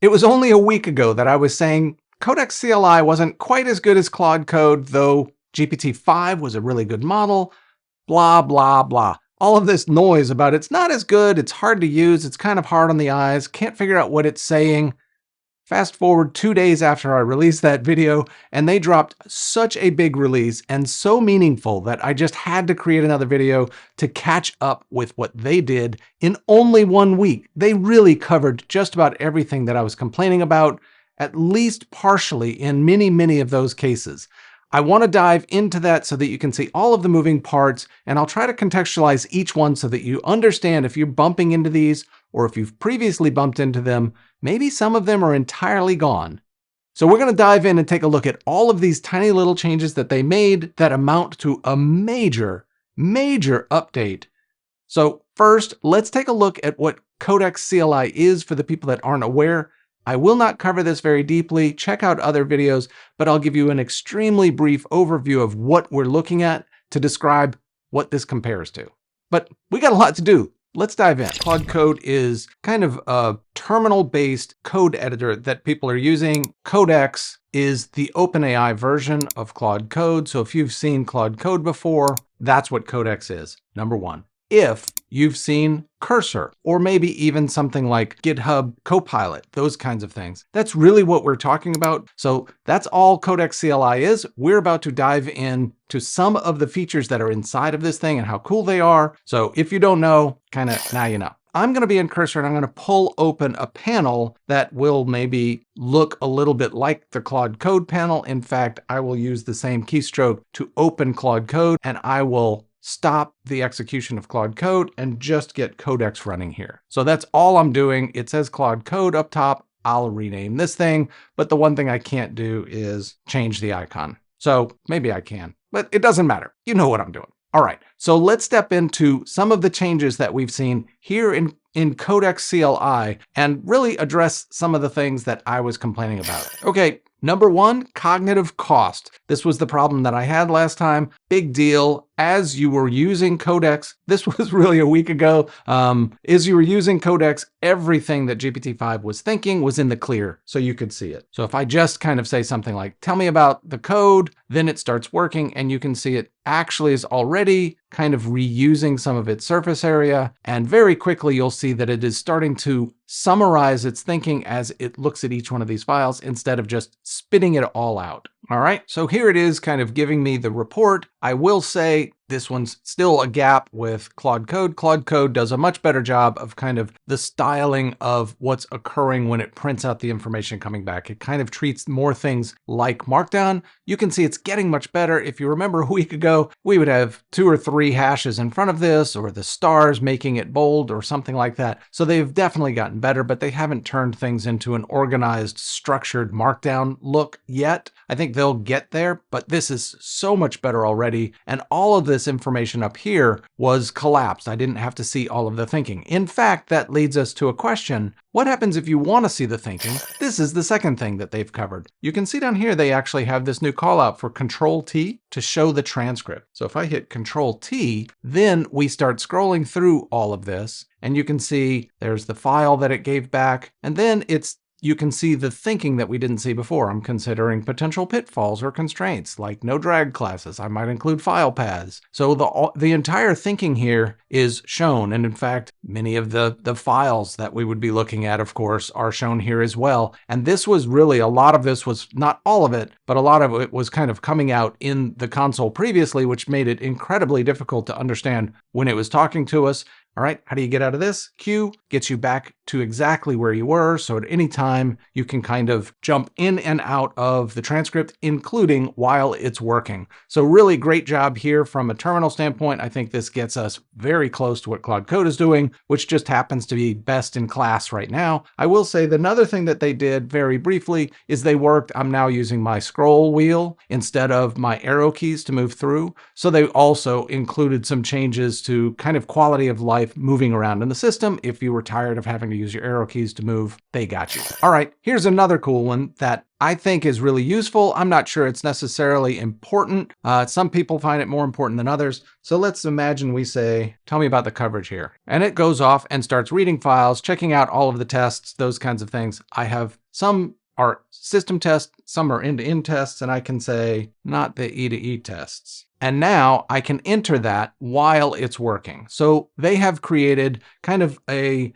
It was only a week ago that I was saying Codex CLI wasn't quite as good as Claude Code, though GPT-5 was a really good model, blah, blah, blah. All of this noise about it's not as good, it's hard to use, it's kind of hard on the eyes, can't figure out what it's saying. Fast forward 2 days after I released that video, and they dropped such a big release and so meaningful that I just had to create another video to catch up with what they did in only 1 week. They really covered just about everything that I was complaining about, at least partially in many of those cases. I want to dive into that so that you can see all of the moving parts, and I'll try to contextualize each one so that you understand if you're bumping into these or if you've previously bumped into them. Maybe some of them are entirely gone. So we're going to dive in and take a look at all of these tiny little changes that they made that amount to a major update. So first, let's take a look at what Codex CLI is for the people that aren't aware. I will not cover this very deeply. Check out other videos, but I'll give you an extremely brief overview of what we're looking at to describe what this compares to. But we got a lot to do. Let's dive in. Claude Code is kind of a terminal-based code editor that people are using. Codex is the OpenAI version of Claude Code. So if you've seen Claude Code before, that's what Codex is, number one. If you've seen Cursor, or maybe even something like GitHub Copilot, those kinds of things. That's really what we're talking about. So that's all Codex CLI is. We're about to dive in to some of the features that are inside of this thing and how cool they are. So if you don't know, kind of now you know. I'm going to be in Cursor and I'm going to pull open a panel that will maybe look a little bit like the Claude Code panel. In fact, I will use the same keystroke to open Claude Code, and I will stop the execution of Claude Code and just get Codex running here. So that's all I'm doing. It says Claude Code up top. I'll rename this thing, but the one thing I can't do is change the icon. So maybe I can, but it doesn't matter. You know what I'm doing. All right, so let's step into some of the changes that we've seen here in Codex CLI and really address some of the things that I was complaining about. Okay. Number one, cognitive cost. This was the problem that I had last time. Big deal. As you were using Codex, this was really a week ago. As you were using Codex, everything that GPT-5 was thinking was in the clear, so you could see it. So if I just kind of say something like, tell me about the code, then it starts working and you can see it actually is already kind of reusing some of its surface area. And very quickly, you'll see that it is starting to summarize its thinking as it looks at each one of these files instead of just spitting it all out. All right, so here it is kind of giving me the report. I will say this one's still a gap with Claude Code. Claude Code does a much better job of kind of the styling of what's occurring when it prints out the information coming back. It kind of treats more things like markdown. You can see it's getting much better. If you remember a week ago, we would have 2 or 3 hashes in front of this, or the stars making it bold or something like that. So they've definitely gotten better, but they haven't turned things into an organized, structured markdown look yet. I think they'll get there, but this is so much better already. And all of this information up here was collapsed. I didn't have to see all of the thinking. In fact, that leads us to a question. What happens if you want to see the thinking? This is the second thing that they've covered. You can see down here, they actually have this new call out for Control-T to show the transcript. So if I hit Control-T, then we start scrolling through all of this, and you can see there's the file that it gave back, and then you can see the thinking that we didn't see before. I'm considering potential pitfalls or constraints, like no drag classes. I might include file paths. So the entire thinking here is shown. And in fact, many of the files that we would be looking at, of course, are shown here as well. And this was really, a lot of this was, not all of it, but a lot of it was kind of coming out in the console previously, which made it incredibly difficult to understand when it was talking to us. All right, how do you get out of this? Q gets you back to exactly where you were. So at any time, you can kind of jump in and out of the transcript, including while it's working. So really great job here from a terminal standpoint. I think this gets us very close to what Claude Code is doing, which just happens to be best in class right now. I will say the another thing that they did very briefly is I'm now using my scroll wheel instead of my arrow keys to move through. So they also included some changes to kind of quality of life life moving around in the system. If you were tired of having to use your arrow keys to move, they got you. All right, here's another cool one that I think is really useful. I'm not sure it's necessarily important. Some people find it more important than others. So let's imagine we say, tell me about the coverage here. And it goes off and starts reading files, checking out all of the tests, those kinds of things. I have some are system tests, some are end-to-end tests, and I can say, not the E2E tests. And now I can enter that while it's working. So they have created kind of a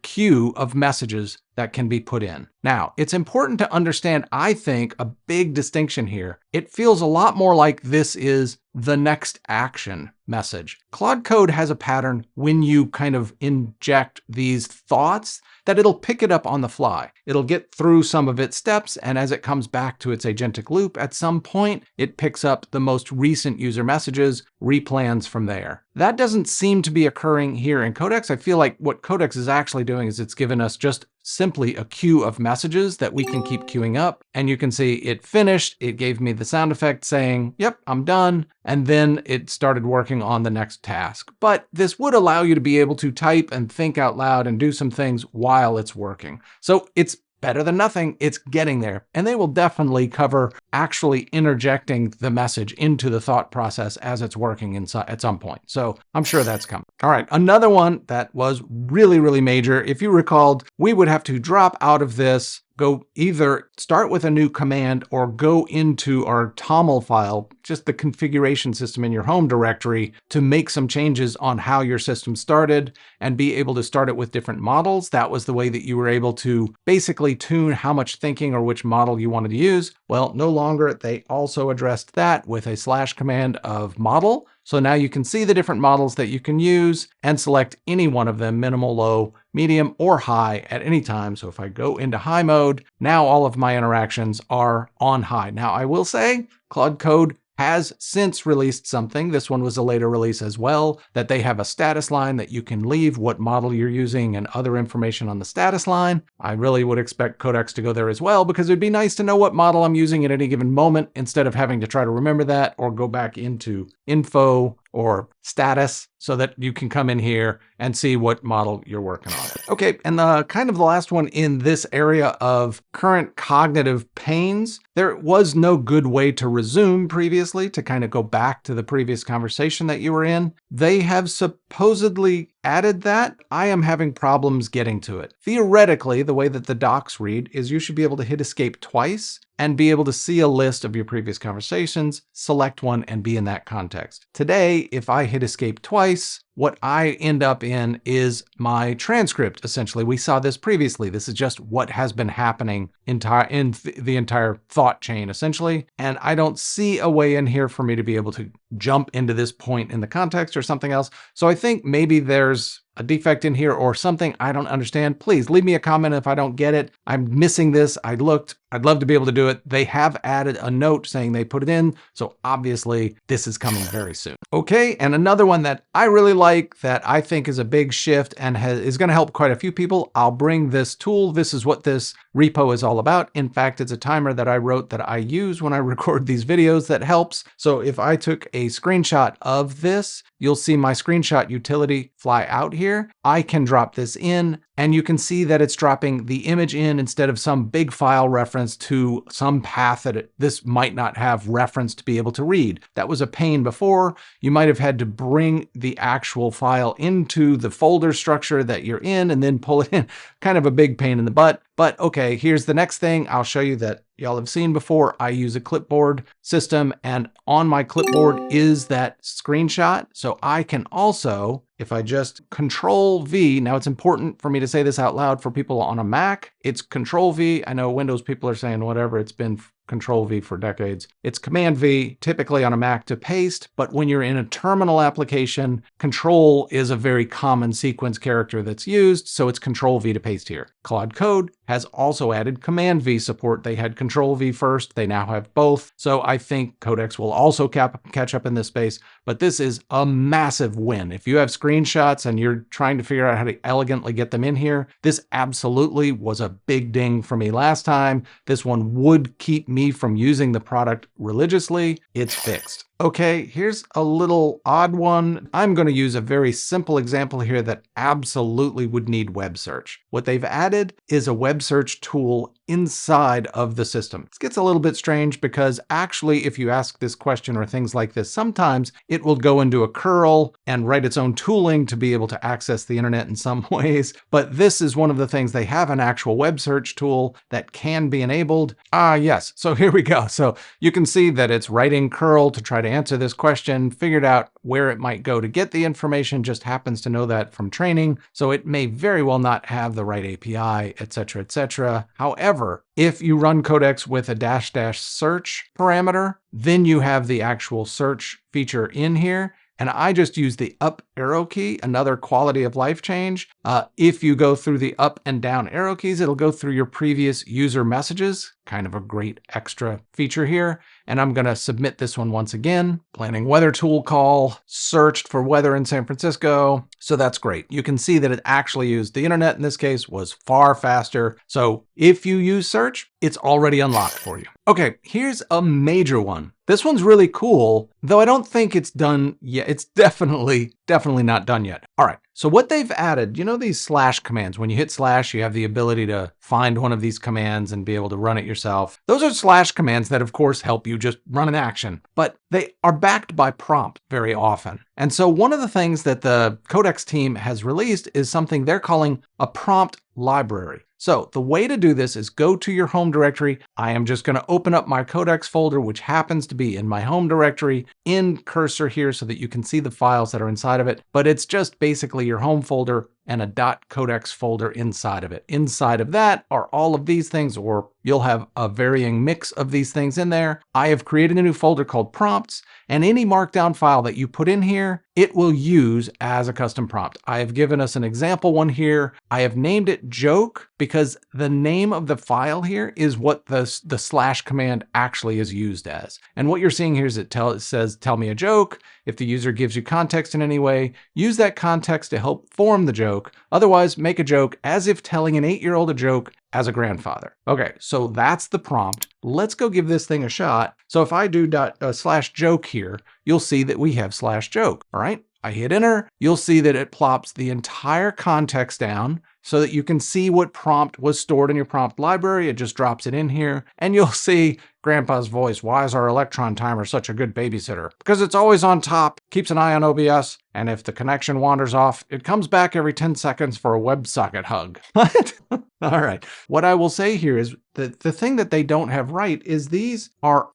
queue of messages that can be put in. Now, it's important to understand, I think, a big distinction here. It feels a lot more like this is the next action message. Claude Code has a pattern when you kind of inject these thoughts that it'll pick it up on the fly. It'll get through some of its steps, and as it comes back to its agentic loop, at some point, it picks up the most recent user messages, replans from there. That doesn't seem to be occurring here in Codex. I feel like what Codex is actually doing is it's given us just simply a queue of messages that we can keep queuing up. And you can see it finished. It gave me the sound effect saying, yep, I'm done. And then it started working on the next task. But this would allow you to be able to type and think out loud and do some things while it's working. So it's better than nothing. It's getting there. And they will definitely cover actually interjecting the message into the thought process as it's working inside at some point. So I'm sure that's coming. All right. Another one that was really, really major. If you recalled, we would have to drop out of this, go either start with a new command or go into our TOML file, just the configuration system in your home directory, to make some changes on how your system started and be able to start it with different models. That was the way that you were able to basically tune how much thinking or which model you wanted to use. Well, no longer. They also addressed that with a / command of model. So now you can see the different models that you can use and select any one of them, minimal, low, medium, or high at any time. So if I go into high mode, now all of my interactions are on high. Now I will say Claude Code has since released something. This one was a later release as well, that they have a status line that you can leave what model you're using and other information on the status line. I really would expect Codex to go there as well, because it'd be nice to know what model I'm using at any given moment instead of having to try to remember that or go back into info or status so that you can come in here and see what model you're working on. Okay, and the last one in this area of current cognitive pains, there was no good way to resume previously to kind of go back to the previous conversation that you were in. They have supposedly added that. I am having problems getting to it. Theoretically, the way that the docs read is you should be able to hit escape twice and be able to see a list of your previous conversations, select one, and be in that context. Today, if I hit escape twice, what I end up in is my transcript, essentially. We saw this previously. This is just what has been happening in the entire thought chain, essentially. And I don't see a way in here for me to be able to jump into this point in the context or something else. So I think maybe there's a defect in here or something I don't understand. Please leave me a comment if I don't get it. I'm missing this. I'd love to be able to do it. They have added a note saying they put it in. So obviously this is coming very soon. Okay, and another one that I really like that I think is a big shift and is going to help quite a few people. I'll bring this tool. This is what this repo is all about. In fact, it's a timer that I wrote that I use when I record these videos that helps. So if I took a screenshot of this, you'll see my screenshot utility fly out here. I can drop this in and you can see that it's dropping the image in instead of some big file reference to some path that this might not have reference to be able to read. That was a pain before. You might have had to bring the actual file into the folder structure that you're in and then pull it in. Kind of a big pain in the butt. But okay, here's the next thing. I'll show you that y'all have seen before. I use a clipboard system, and on my clipboard is that screenshot. So I can also, if I just Control V, now it's important for me to say this out loud for people on a Mac. It's Control V. I know Windows people are saying whatever, it's been Control V for decades. It's Command V, typically on a Mac, to paste, but when you're in a terminal application, Control is a very common sequence character that's used, so it's Control V to paste here. Claude Code has also added Command V support. They had Control V first, they now have both, so I think Codex will also catch up in this space, but this is a massive win. If you have screenshots and you're trying to figure out how to elegantly get them in here, this absolutely was a big ding for me last time. This one would keep me from using the product religiously. It's fixed. Okay, here's a little odd one. I'm going to use a very simple example here that absolutely would need web search. What they've added is a web search tool inside of the system. This gets a little bit strange because actually if you ask this question or things like this, sometimes it will go into a curl and write its own tooling to be able to access the internet in some ways. But this is one of the things. They have an actual web search tool that can be enabled. Yes, so here we go. So you can see that it's writing curl to try to answer this question, figured out where it might go to get the information, just happens to know that from training. So it may very well not have the right API, etc., etc. However, if you run Codex with a -- search parameter, then you have the actual search feature in here. And I just use the up arrow key, another quality of life change. If you go through the up and down arrow keys, it'll go through your previous user messages. Kind of a great extra feature here. And I'm going to submit this one once again. Planning weather tool call, searched for weather in San Francisco. So that's great. You can see that it actually used the internet in this case, was far faster. So if you use search, it's already unlocked for you. Okay, here's a major one. This one's really cool, though I don't think it's done yet. It's definitely not done yet. All right, so what they've added, you know these slash commands, when you hit slash, you have the ability to find one of these commands and be able to run it yourself. Those are slash commands that of course help you just run an action, but they are backed by prompt very often. And so one of the things that the Codex team has released is something they're calling a prompt library. So the way to do this is go to your home directory. I am just going to open up my Codex folder, which happens to be in my home directory in Cursor here so that you can see the files that are inside of it. But it's just basically your home folder and a .codex folder inside of it. Inside of that are all of these things, or you'll have a varying mix of these things in there. I have created a new folder called prompts, and any markdown file that you put in here, it will use as a custom prompt. I have given us an example one here. I have named it joke because the name of the file here is what the slash command actually is used as. And what you're seeing here is it says, tell me a joke. If the user gives you context in any way, use that context to help form the joke. Otherwise, make a joke as if telling an 8-year-old a joke as a grandfather. Okay, so that's the prompt. Let's go give this thing a shot. So if I do slash joke here, you'll see that we have slash joke. All right, I hit enter. You'll see that it plops the entire context down so that you can see what prompt was stored in your prompt library. It just drops it in here, and you'll see Grandpa's voice. Why is our Electron timer such a good babysitter? Because it's always on top, keeps an eye on OBS, and if the connection wanders off, it comes back every 10 seconds for a WebSocket hug. What? All right. What I will say here is that the thing that they don't have right is these are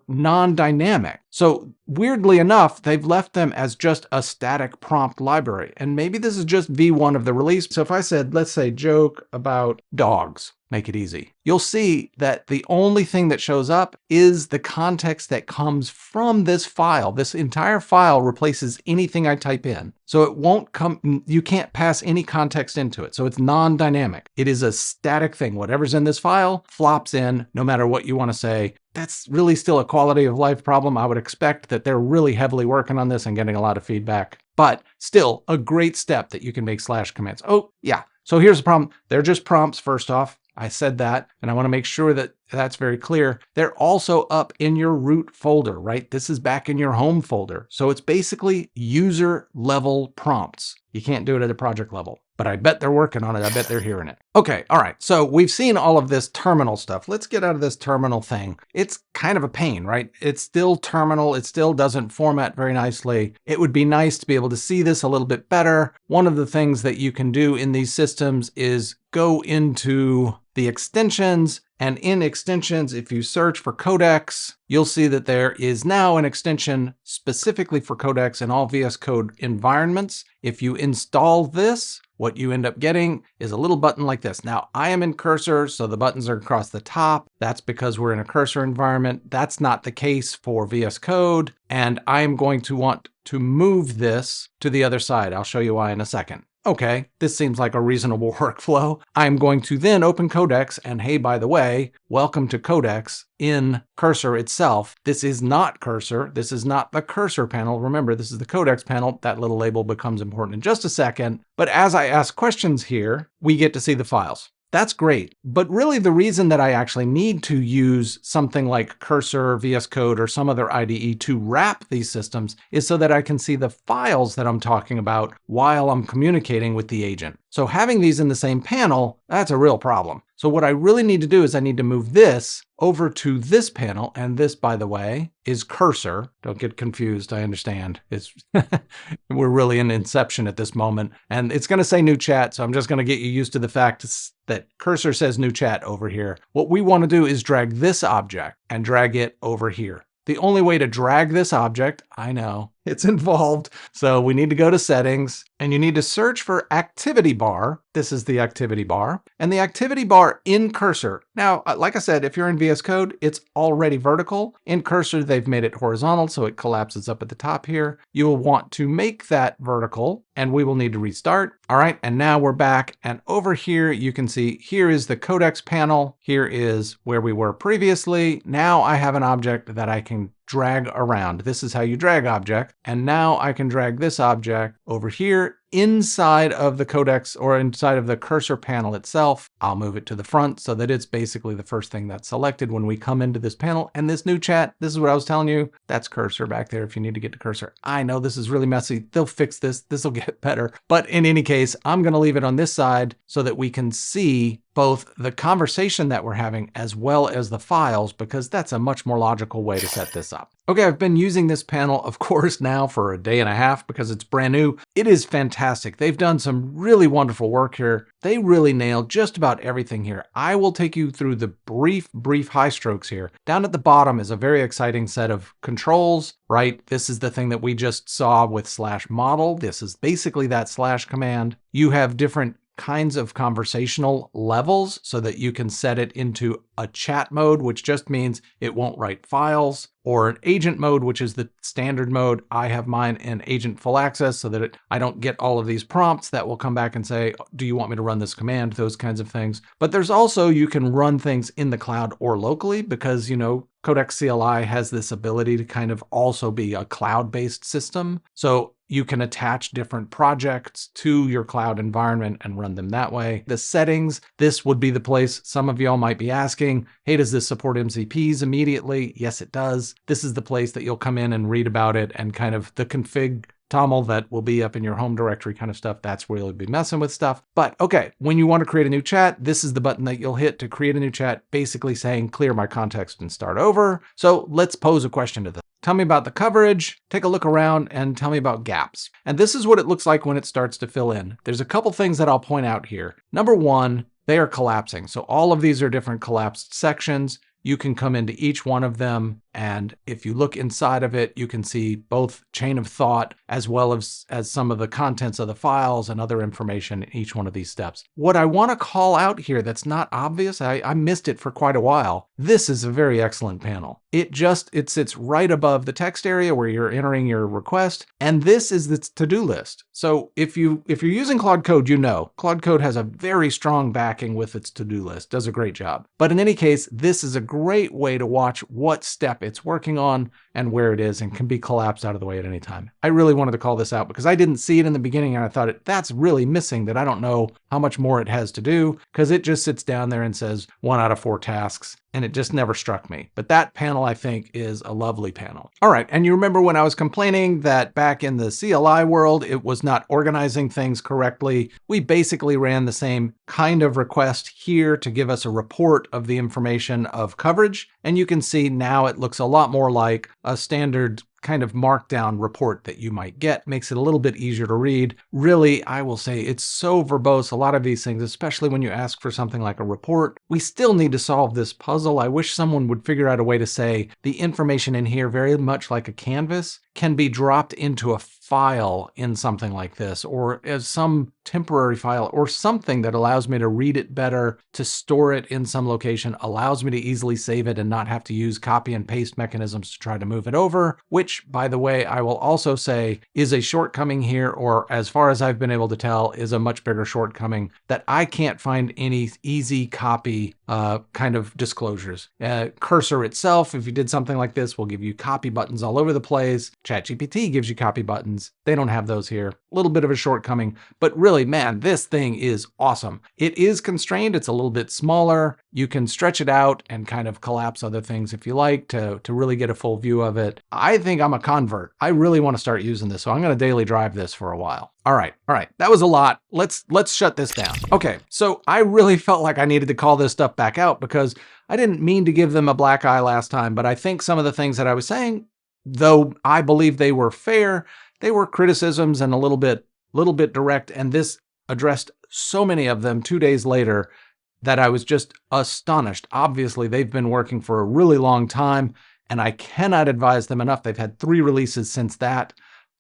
non-dynamic. So weirdly enough, they've left them as just a static prompt library. And maybe this is just V1 of the release. So if I said, let's say joke about dogs, make it easy. You'll see that the only thing that shows up is the context that comes from this file. This entire file replaces anything I type in. So it won't come, you can't pass any context into it. So it's non-dynamic. It is a static thing. Whatever's in this file flops in no matter what you want to say. That's really still a quality of life problem. I would expect that they're really heavily working on this and getting a lot of feedback, but still a great step that you can make slash commands. Oh yeah. So here's the problem. They're just prompts first off. I said that, and I want to make sure that that's very clear. They're also up in your root folder, right? This is back in your home folder. So it's basically user level prompts. You can't do it at a project level, but I bet they're working on it. I bet they're hearing it. Okay, all right. So we've seen all of this terminal stuff. Let's get out of this terminal thing. It's kind of a pain, right? It's still terminal. It still doesn't format very nicely. It would be nice to be able to see this a little bit better. One of the things that you can do in these systems is go into the extensions, and in extensions, if you search for Codex, you'll see that there is now an extension specifically for Codex in all VS Code environments. If you install this, what you end up getting is a little button like this. Now, I am in Cursor, so the buttons are across the top. That's because we're in a Cursor environment. That's not the case for VS Code, and I'm going to want to move this to the other side. I'll show you why in a second. Okay, this seems like a reasonable workflow. I'm going to then open Codex, and hey, by the way, welcome to Codex in Cursor itself. This is not Cursor. This is not the Cursor panel. Remember, this is the Codex panel. That little label becomes important in just a second. But as I ask questions here, we get to see the files. That's great. But really the reason that I actually need to use something like Cursor, VS Code, or some other IDE to wrap these systems is so that I can see the files that I'm talking about while I'm communicating with the agent. So having these in the same panel, that's a real problem. So what I really need to do is I need to move this over to this panel. And this, by the way, is Cursor. Don't get confused. I understand. It's we're really in Inception at this moment. And it's going to say new chat. So I'm just going to get you used to the fact that Cursor says new chat over here. What we want to do is drag this object and drag it over here. The only way to drag this object, I know, it's involved. So we need to go to settings and you need to search for activity bar. This is the activity bar and the activity bar in Cursor. Now, like I said, if you're in VS Code, it's already vertical. In Cursor, they've made it horizontal, so it collapses up at the top here. You will want to make that vertical and we will need to restart. All right, and now we're back. And over here, you can see here is the Codex panel. Here is where we were previously. Now I have an object that I can drag around. This is how you drag object. And now I can drag this object over here inside of the Codex or inside of the Cursor panel itself. I'll move it to the front so that it's basically the first thing that's selected when we come into this panel. And this new chat, this is what I was telling you. That's Cursor back there if you need to get to Cursor. I know this is really messy. They'll fix this. This will get better. But in any case, I'm going to leave it on this side so that we can see both the conversation that we're having as well as the files, because that's a much more logical way to set this up. Okay, I've been using this panel, of course, now for a day and a half because it's brand new. It is fantastic. They've done some really wonderful work here. They really nailed just about everything here. I will take you through the brief high strokes here. Down at the bottom is a very exciting set of controls, right? This is the thing that we just saw with /model. This is basically that / command. You have different kinds of conversational levels so that you can set it into a chat mode, which just means it won't write files, or an agent mode, which is the standard mode. I have mine in agent full access so that I don't get all of these prompts that will come back and say, do you want me to run this command? Those kinds of things. But there's also, you can run things in the cloud or locally because, you know, Codex CLI has this ability to kind of also be a cloud-based system. So you can attach different projects to your cloud environment and run them that way. The settings, this would be the place some of y'all might be asking, hey, does this support MCPs immediately? Yes, it does. This is the place that you'll come in and read about it and kind of the config toml that will be up in your home directory kind of stuff. That's where you'll be messing with stuff. But okay, when you want to create a new chat, this is the button that you'll hit to create a new chat, basically saying clear my context and start over. So let's pose a question to them. Tell me about the coverage, take a look around, and tell me about gaps. And this is what it looks like when it starts to fill in. There's a couple things that I'll point out here. Number one, they are collapsing. So all of these are different collapsed sections. You can come into each one of them, and if you look inside of it, you can see both chain of thought as well as some of the contents of the files and other information in each one of these steps. What I want to call out here that's not obvious, I missed it for quite a while. This is a very excellent panel. It sits right above the text area where you're entering your request, and this is the to-do list. So if you're using Claude Code, you know Claude Code has a very strong backing with its to-do list, does a great job. But in any case, this is a great way to watch what step it's working on and where it is, and can be collapsed out of the way at any time. I really wanted to call this out because I didn't see it in the beginning and I thought that's really missing, that I don't know how much more it has to do because it just sits down there and says 1 out of 4 tasks. And it just never struck me. But that panel, I think, is a lovely panel. All right, and you remember when I was complaining that back in the CLI world, it was not organizing things correctly. We basically ran the same kind of request here to give us a report of the information of coverage. And you can see now it looks a lot more like a standard kind of markdown report that you might get. Makes it a little bit easier to read. Really, I will say it's so verbose. A lot of these things, especially when you ask for something like a report, we still need to solve this puzzle. I wish someone would figure out a way to say the information in here, very much like a canvas, can be dropped into a file in something like this, or as some temporary file, or something that allows me to read it better, to store it in some location, allows me to easily save it and not have to use copy and paste mechanisms to try to move it over, which, by the way, I will also say is a shortcoming here, or as far as I've been able to tell, is a much bigger shortcoming, that I can't find any easy copy kind of disclosures. Cursor itself, if you did something like this, will give you copy buttons all over the place. ChatGPT gives you copy buttons. They don't have those here. A little bit of a shortcoming, but really, man, this thing is awesome. It is constrained. It's a little bit smaller. You can stretch it out and kind of collapse other things if you like to really get a full view of it. I think I'm a convert. I really want to start using this, so I'm going to daily drive this for a while. All right. That was a lot. Let's shut this down. Okay, so I really felt like I needed to call this stuff back out because I didn't mean to give them a black eye last time, but I think some of the things that I was saying, though I believe they were fair, they were criticisms and a little bit direct, and this addressed so many of them 2 days later that I was just astonished. Obviously, they've been working for a really long time, and I cannot advise them enough. They've had 3 releases since that.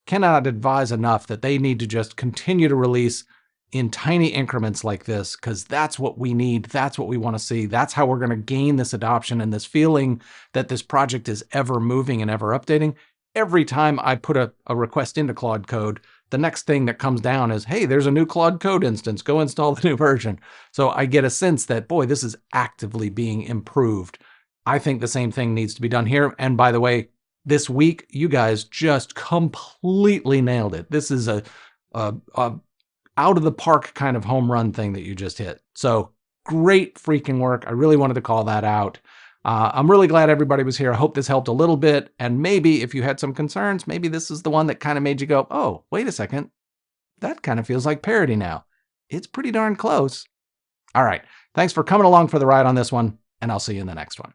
Cannot advise enough that they need to just continue to release in tiny increments like this, because that's what we need. That's what we want to see. That's how we're going to gain this adoption and this feeling that this project is ever moving and ever updating. Every time I put a request into Claude Code, the next thing that comes down is, hey, there's a new Claude Code instance. Go install the new version. So I get a sense that, boy, this is actively being improved. I think the same thing needs to be done here. And by the way, this week, you guys just completely nailed it. This is a out of the park kind of home run thing that you just hit. So great freaking work. I really wanted to call that out. I'm really glad everybody was here. I hope this helped a little bit. And maybe if you had some concerns, maybe this is the one that kind of made you go, oh, wait a second. That kind of feels like parody now. It's pretty darn close. All right. Thanks for coming along for the ride on this one, and I'll see you in the next one.